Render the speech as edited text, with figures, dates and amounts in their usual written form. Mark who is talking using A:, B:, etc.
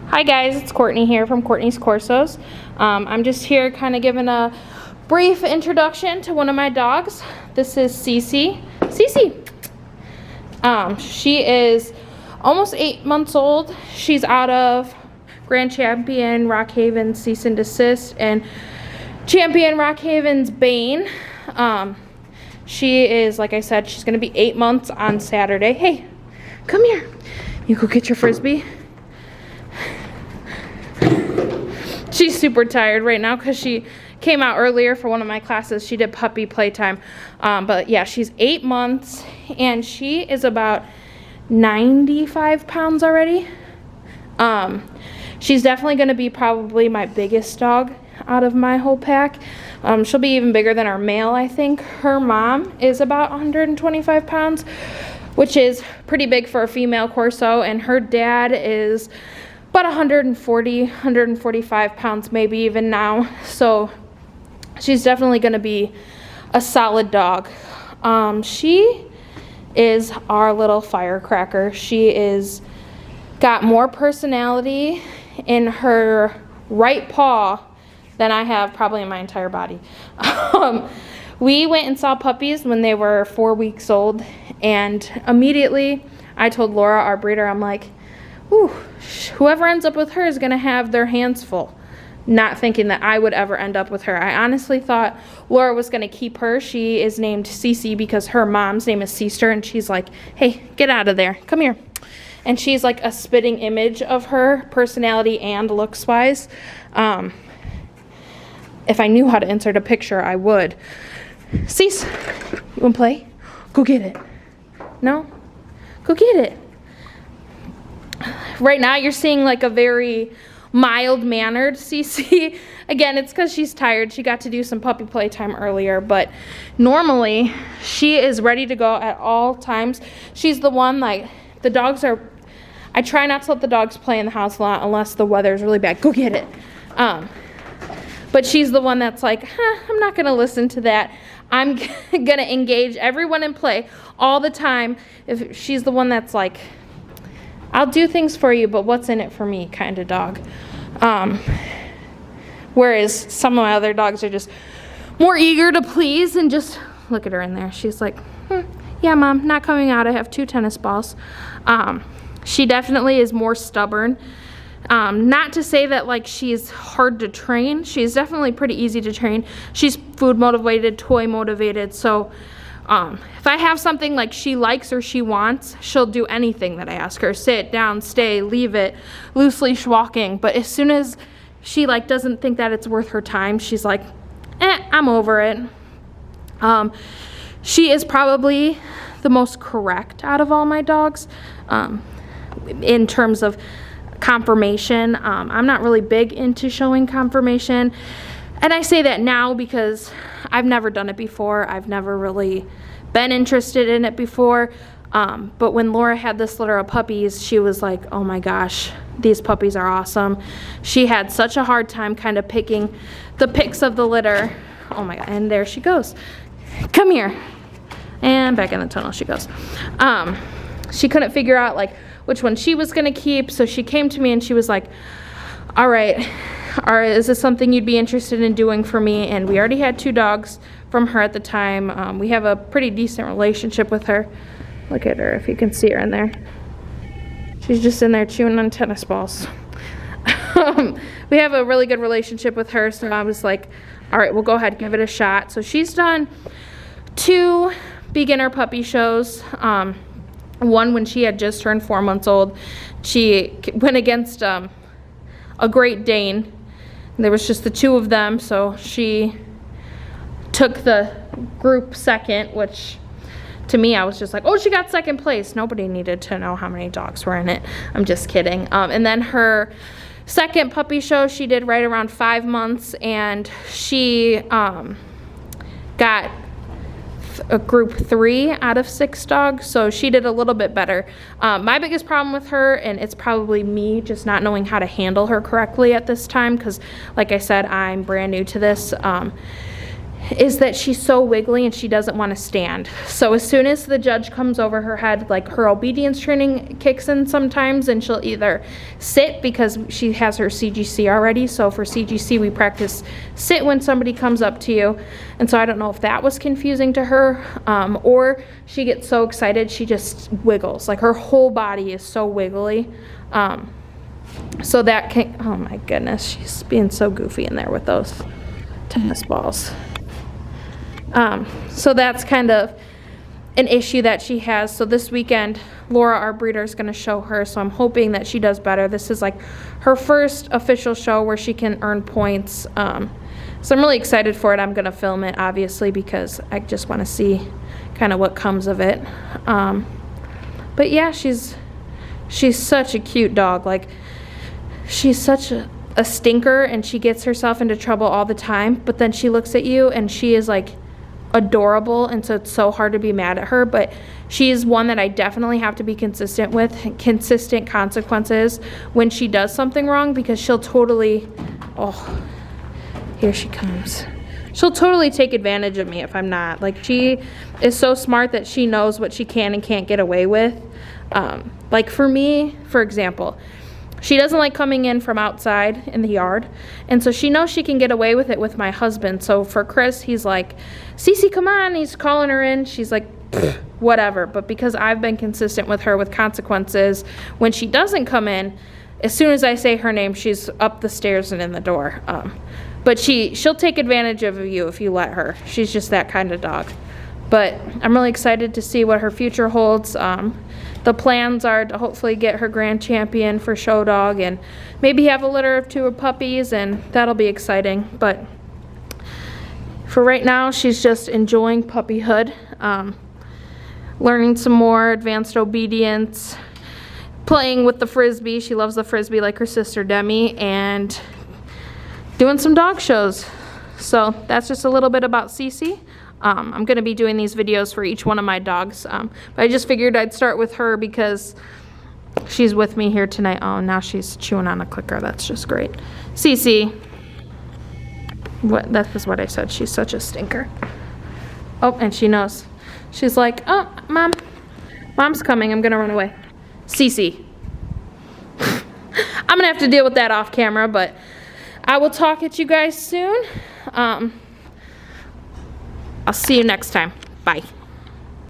A: Hi guys, it's Courtney here from Courtney's Corsos. I'm just here kind of giving a brief introduction to one of my dogs. This is Cece. Cece! She is almost 8 months old. She's out of Grand Champion, Rockhaven, Cease and Desist, and Champion Rockhaven's Bane. She is, like I said, she's going to be 8 months on Saturday. Hey, come here. You go get your Frisbee. She's super tired right now because she came out earlier for one of my classes. She did puppy playtime. But yeah, she's 8 months and she is about 95 pounds already. She's definitely going to be probably my biggest dog out of my whole pack. She'll be even bigger than our male, I think. Her mom is about 125 pounds, which is pretty big for a female Corso, and her dad is about 140, 145 pounds maybe even now. So she's definitely going to be a solid dog. She is our little firecracker. She is got more personality in her right paw than I have probably in my entire body. We went and saw puppies when they were 4 weeks old, and immediately I told Laura, our breeder, I'm like, ooh, whoever ends up with her is going to have their hands full. Not thinking that I would ever end up with her. I honestly thought Laura was going to keep her. She is named Cece because her mom's name is Cece, and she's like, hey, get out of there. Come here. And she's like a spitting image of her personality and looks-wise. If I knew how to insert a picture, I would. Cece, you want to play? Go get it. No? Go get it. Right now you're seeing like a very mild-mannered Cece. Again, it's because she's tired. She got to do some puppy playtime earlier, but normally she is ready to go at all times. She's the one, like, the dogs are, I try not to let the dogs play in the house a lot unless the weather's really bad. Go get it. But she's the one that's like, I'm not going to listen to that. I'm going to engage everyone in play all the time. If she's the one that's like, I'll do things for you, but what's in it for me kind of dog. Whereas some of my other dogs are just more eager to please, and just look at her in there. She's like, yeah, Mom, not coming out. I have 2 tennis balls. She definitely is more stubborn. Not to say that like she's hard to train. She's definitely pretty easy to train. She's food motivated, toy motivated. So if I have something like she likes or she wants, she'll do anything that I ask her. Sit, down, stay, leave it, loose leash walking. But as soon as she like doesn't think that it's worth her time, she's like, I'm over it. She is probably the most correct out of all my dogs in terms of confirmation. I'm not really big into showing confirmation, and I say that now because I've never done it before. I've never really been interested in it before, but when Laura had this litter of puppies, she was like, oh my gosh, these puppies are awesome. She had such a hard time kind of picking the picks of the litter. Oh my god, and there she goes. Come here. And back in the tunnel she goes. She couldn't figure out like which one she was gonna keep, so she came to me and she was like, all right, is this something you'd be interested in doing for me? And we already had 2 dogs from her at the time. We have a pretty decent relationship with her. Look at her, if you can see her in there. She's just in there chewing on tennis balls. We have a really good relationship with her, so I was like, all right, we'll go ahead and give it a shot. So she's done 2 beginner puppy shows. One when she had just turned 4 months old. She went against a Great Dane. There was just the 2 of them, so she took the group second, which to me I was just like, oh, she got second place. Nobody needed to know how many dogs were in it. I'm just kidding. And then her second puppy show she did right around 5 months, and she got a group 3 out of 6 dogs, so she did a little bit better. My biggest problem with her, and it's probably me just not knowing how to handle her correctly at this time, because like I said, I'm brand new to this, is that she's so wiggly and she doesn't want to stand. So as soon as the judge comes over her head, like her obedience training kicks in sometimes, and she'll either sit because she has her CGC already. So for CGC, we practice sit when somebody comes up to you. And so I don't know if that was confusing to her, or she gets so excited she just wiggles. Like her whole body is so wiggly. So that can, oh my goodness, she's being so goofy in there with those tennis balls. So that's kind of an issue that she has. So this weekend, Laura, our breeder, is going to show her. So I'm hoping that she does better. This is like her first official show where she can earn points. So I'm really excited for it. I'm going to film it, obviously, because I just want to see kind of what comes of it. But yeah, she's such a cute dog. Like, she's such a stinker, and she gets herself into trouble all the time. But then she looks at you, and she is like adorable, and so it's so hard to be mad at her. But she is one that I definitely have to be consistent with, consistent consequences when she does something wrong, because she'll totally, oh, here she comes. She'll totally take advantage of me if I'm not. Like, she is so smart that she knows what she can and can't get away with. Like for me, for example, she doesn't like coming in from outside in the yard. And so she knows she can get away with it with my husband. So for Chris, he's like, Cece, come on. He's calling her in. She's like, whatever. But because I've been consistent with her with consequences, when she doesn't come in, as soon as I say her name, she's up the stairs and in the door. But she'll take advantage of you if you let her. She's just that kind of dog. But I'm really excited to see what her future holds. The plans are to hopefully get her grand champion for show dog and maybe have a litter of 2 puppies, and that'll be exciting. But for right now, she's just enjoying puppyhood, learning some more advanced obedience, playing with the Frisbee. She loves the Frisbee like her sister Demi, and doing some dog shows. So that's just a little bit about Cece. I'm going to be doing these videos for each one of my dogs, but I just figured I'd start with her because she's with me here tonight. Oh, now she's chewing on a clicker. That's just great. Cece. That is what I said. She's such a stinker. Oh, and she knows. She's like, oh, Mom's coming. I'm going to run away. Cece. I'm going to have to deal with that off camera, but I will talk at you guys soon. I'll see you next time. Bye.